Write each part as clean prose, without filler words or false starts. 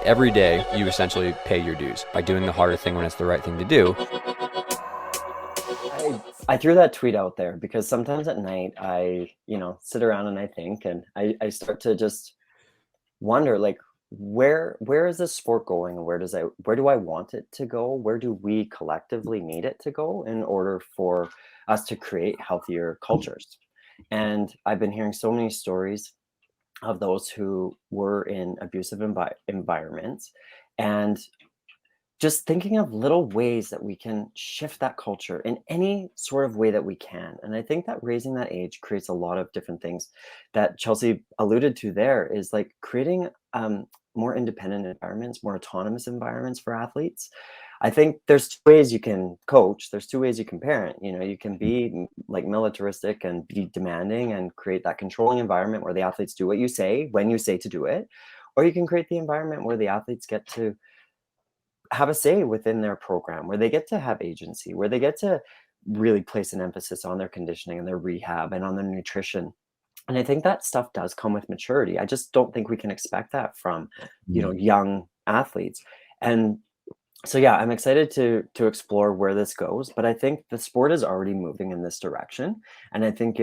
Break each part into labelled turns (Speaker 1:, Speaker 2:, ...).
Speaker 1: Every day, you essentially pay your dues by doing the harder thing when it's the right thing to do.
Speaker 2: I threw that tweet out there because sometimes at night I, sit around and I think, and I start to just wonder, like, where is this sport going, and where do I want it to go? Where do we collectively need it to go in order for us to create healthier cultures? And I've been hearing so many stories of those who were in abusive environments, and just thinking of little ways that we can shift that culture in any sort of way that we can. And I think that raising that age creates a lot of different things that Chelsea alluded to there, is like creating more independent environments, more autonomous environments for athletes. I think there's two ways you can coach. There's two ways you can parent. You can be like militaristic and be demanding and create that controlling environment where the athletes do what you say when you say to do it. Or you can create the environment where the athletes get to have a say within their program, where they get to have agency, where they get to really place an emphasis on their conditioning and their rehab and on their nutrition. And I think that stuff does come with maturity. I just don't think we can expect that from, young athletes. And so, yeah, I'm excited to explore where this goes, but I think the sport is already moving in this direction. And I think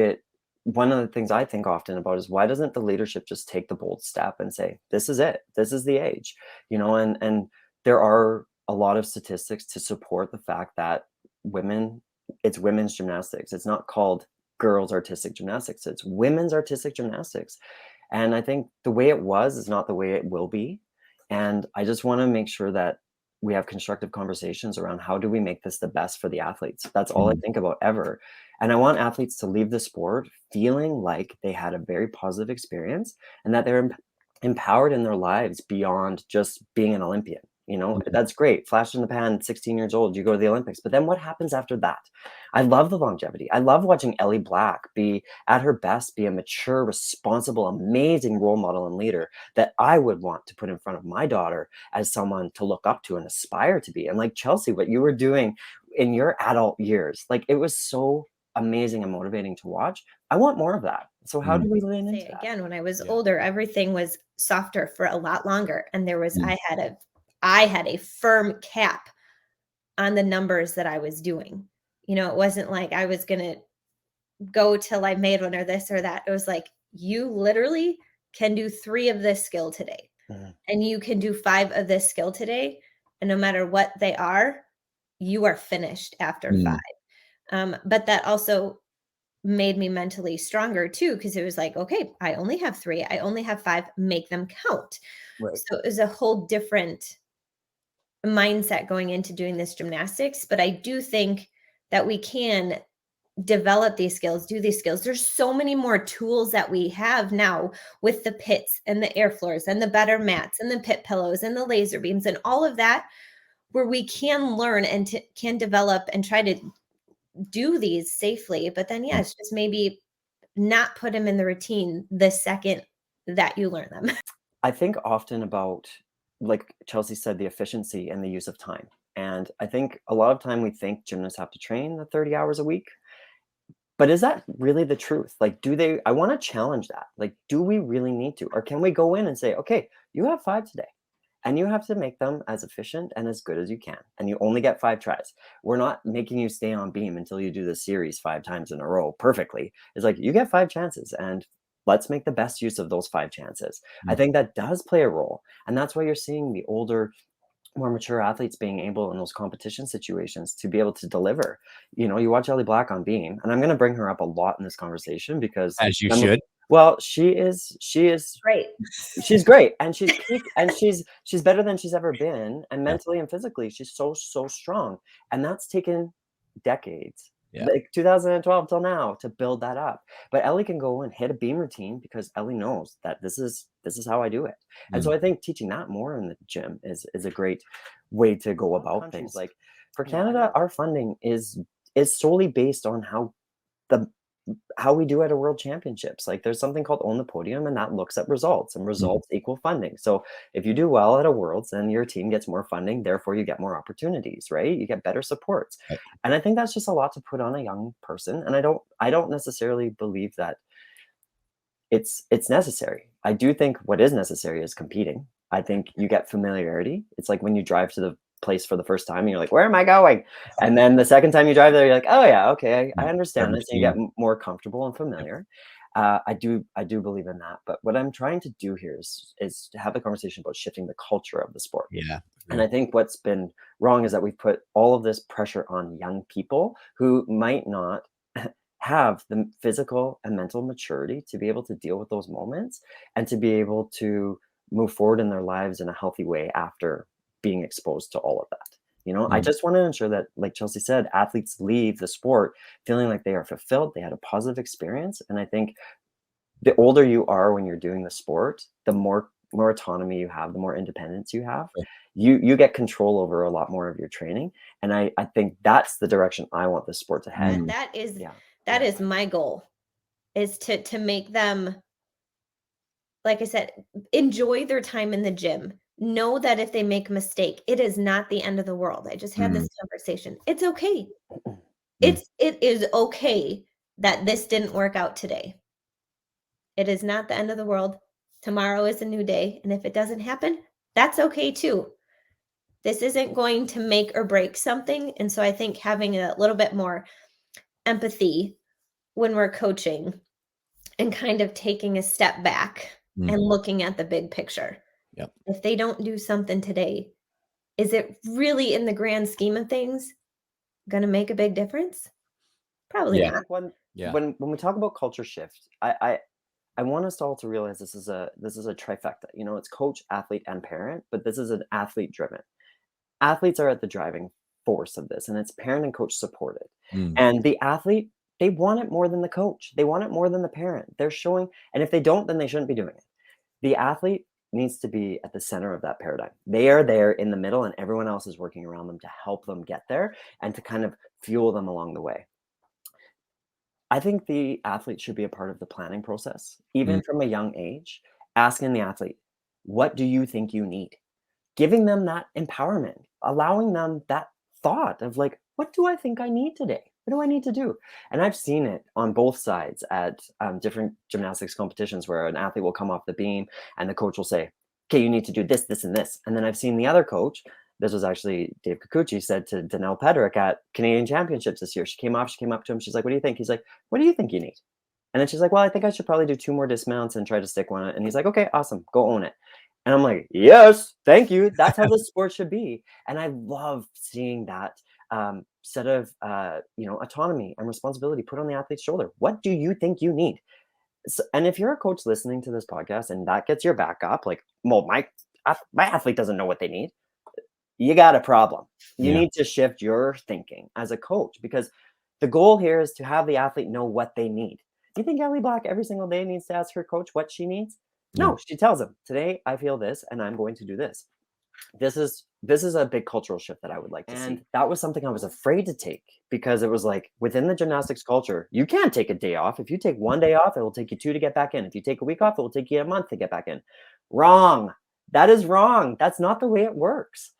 Speaker 2: one of the things I think often about is, why doesn't the leadership just take the bold step and say, this is it, this is the age, and there are a lot of statistics to support the fact that it's women's gymnastics. It's not called girls artistic gymnastics. It's women's artistic gymnastics. And I think the way it was is not the way it will be. And I just want to make sure that we have constructive conversations around, how do we make this the best for the athletes? That's all I think about ever. And I want athletes to leave the sport feeling like they had a very positive experience and that they're empowered in their lives beyond just being an Olympian. That's great. Flash in the pan, 16 years old, you go to the Olympics. But then what happens after that? I love the longevity. I love watching Ellie Black be at her best, be a mature, responsible, amazing role model and leader that I would want to put in front of my daughter as someone to look up to and aspire to be. And like Chelsea, what you were doing in your adult years, like, it was so amazing and motivating to watch. I want more of that. So how do we lean into that?
Speaker 3: Again, when I was older, everything was softer for a lot longer. And I had a firm cap on the numbers that I was doing. It wasn't like I was going to go till I made one or this or that. It was like, you literally can do 3 of this skill today, and you can do 5 of this skill today. And no matter what they are, you are finished after 5. But that also made me mentally stronger too, because it was like, okay, I only have 3, I only have 5, make them count. Right. So it was a whole different mindset going into doing this gymnastics. But I do think that we can develop these skills, do these skills. There's so many more tools that we have now with the pits and the air floors and the better mats and the pit pillows and the laser beams and all of that, where we can learn and can develop and try to do these safely. But then, yes, just maybe not put them in the routine the second that you learn them.
Speaker 2: I think often about, like Chelsea said, the efficiency and the use of time. And I think a lot of time we think gymnasts have to train the 30 hours a week. But is that really the truth? Like, I want to challenge that. Like, do we really need to? Or can we go in and say, okay, you have 5 today, and you have to make them as efficient and as good as you can. And you only get 5 tries. We're not making you stay on beam until you do the series 5 times in a row perfectly. It's like, you get 5 chances, and let's make the best use of those 5 chances. I think that does play a role. And that's why you're seeing the older, more mature athletes being able in those competition situations to be able to deliver. You watch Ellie Black on beam, and I'm going to bring her up a lot in this conversation because,
Speaker 1: as you should.
Speaker 2: Well, she is
Speaker 3: great.
Speaker 2: She's great, and she's better than she's ever been, and mentally and physically she's so strong, and that's taken decades. Like 2012 till now to build that up. But Ellie can go and hit a beam routine because Ellie knows that this is how I do it. And so I think teaching that more in the gym is a great way to go about things. Like for Canada, our funding is solely based on how we do at a world championships. Like there's something called Own the Podium, and that looks at results, and results equal funding. So if you do well at a worlds, then your team gets more funding, therefore you get more opportunities, right? You get better supports. Right. And I think that's just a lot to put on a young person. And I don't necessarily believe that it's necessary. I do think what is necessary is competing. I think you get familiarity. It's like when you drive to the place for the first time and you're like, where am I going? And then the second time you drive there, you're like, oh yeah, okay, I understand this. And you get more comfortable and familiar. I do believe in that. But what I'm trying to do here is to have the conversation about shifting the culture of the sport.
Speaker 4: Yeah.
Speaker 2: And I think what's been wrong is that we've put all of this pressure on young people who might not have the physical and mental maturity to be able to deal with those moments and to be able to move forward in their lives in a healthy way after being exposed to all of that. You know, I just want to ensure that, like Chellsie said, athletes leave the sport feeling like they are fulfilled, they had a positive experience. And I think the older you are when you're doing the sport, the more autonomy you have, the more independence you have. You get control over a lot more of your training. And I think that's the direction I want the sport to head.
Speaker 3: And that is my goal, is to make them, like I said, enjoy their time in the gym. Know that if they make a mistake, it is not the end of the world. I just had this conversation. It's okay. It is okay that this didn't work out today. It is not the end of the world. Tomorrow is a new day. And if it doesn't happen, that's okay too. This isn't going to make or break something. And so I think having a little bit more empathy when we're coaching and kind of taking a step back and looking at the big picture.
Speaker 4: Yep.
Speaker 3: If they don't do something today, is it really, in the grand scheme of things, going to make a big difference? Probably not.
Speaker 2: When we talk about culture shift, I want us all to realize this is a trifecta. You know, it's coach, athlete, and parent, but this is an athlete driven. Athletes are at the driving force of this, and it's parent and coach supported. And the athlete, they want it more than the coach. They want it more than the parent. They're showing, and if they don't, then they shouldn't be doing it. The athlete needs to be at the center of that paradigm. They are there in the middle, and everyone else is working around them to help them get there and to kind of fuel them along the way. I think the athlete should be a part of the planning process, even from a young age, asking the athlete, what do you think you need? Giving them that empowerment, allowing them that thought of like, what do I think I need today? What do I need to do? And I've seen it on both sides at different gymnastics competitions where an athlete will come off the beam and the coach will say, okay, you need to do this, this, and this. And then I've seen the other coach, this was actually Dave Kikuchi, said to Danelle Pedrick at Canadian Championships this year. She came up to him. She's like, what do you think? He's like, what do you think you need? And then she's like, well, I think I should probably do 2 more dismounts and try to stick one. And he's like, okay, awesome. Go own it. And I'm like, yes, thank you. That's how this sport should be. And I love seeing that set of, autonomy and responsibility put on the athlete's shoulder. What do you think you need? So, and if you're a coach listening to this podcast and that gets your back up, like, well, my athlete doesn't know what they need, you got a problem. You need to shift your thinking as a coach, because the goal here is to have the athlete know what they need. Do you think Ellie Black every single day needs to ask her coach what she needs? No, she tells him, today I feel this and I'm going to do this. This is a big cultural shift that I would like to see. That was something I was afraid to take, because it was like, within the gymnastics culture, you can't take a day off. If you take 1 day off, it will take you 2 to get back in. If you take a week off, it will take you a month to get back in. Wrong. That is wrong. That's not the way it works.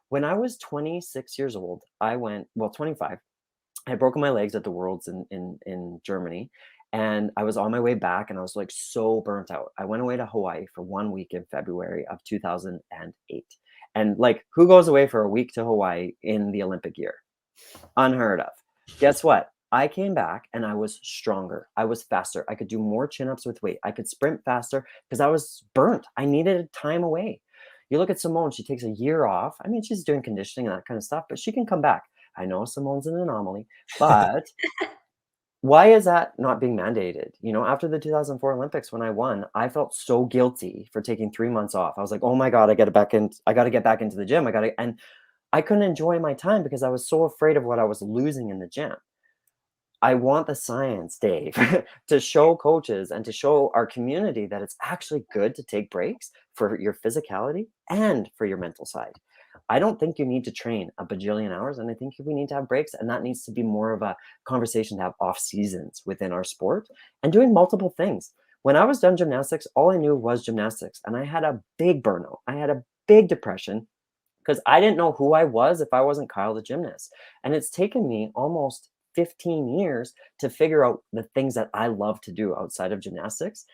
Speaker 2: When I was 26 years old, 25, I had broken my legs at the Worlds in Germany. And I was on my way back and I was like so burnt out. I went away to Hawaii for 1 week in February of 2008. And like, who goes away for a week to Hawaii in the Olympic year? Unheard of. Guess what? I came back and I was stronger. I was faster. I could do more chin-ups with weight. I could sprint faster because I was burnt. I needed time away. You look at Simone, she takes a year off. I mean, she's doing conditioning and that kind of stuff, but she can come back. I know Simone's an anomaly, but why is that not being mandated? You know, after the 2004 Olympics, when I won, I felt so guilty for taking 3 months off. I was like, oh my God, I got to get back into the gym. And I couldn't enjoy my time because I was so afraid of what I was losing in the gym. I want the science, Dave, to show coaches and to show our community that it's actually good to take breaks for your physicality and for your mental side. I don't think you need to train a bajillion hours, and I think we need to have breaks, and that needs to be more of a conversation to have off seasons within our sport and doing multiple things. When I was done gymnastics, all I knew was gymnastics, and I had a big burnout. I had a big depression because I didn't know who I was if I wasn't Kyle the gymnast. And it's taken me almost 15 years to figure out the things that I love to do outside of gymnastics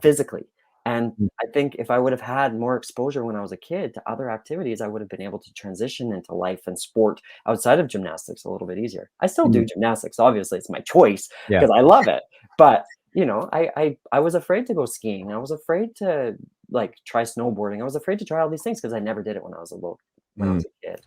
Speaker 2: physically. And I think if I would have had more exposure when I was a kid to other activities, I would have been able to transition into life and sport outside of gymnastics a little bit easier. I still do gymnastics. Obviously, it's my choice because I love it. But, you know, I was afraid to go skiing. I was afraid to like try snowboarding. I was afraid to try all these things because I never did it when I was a kid.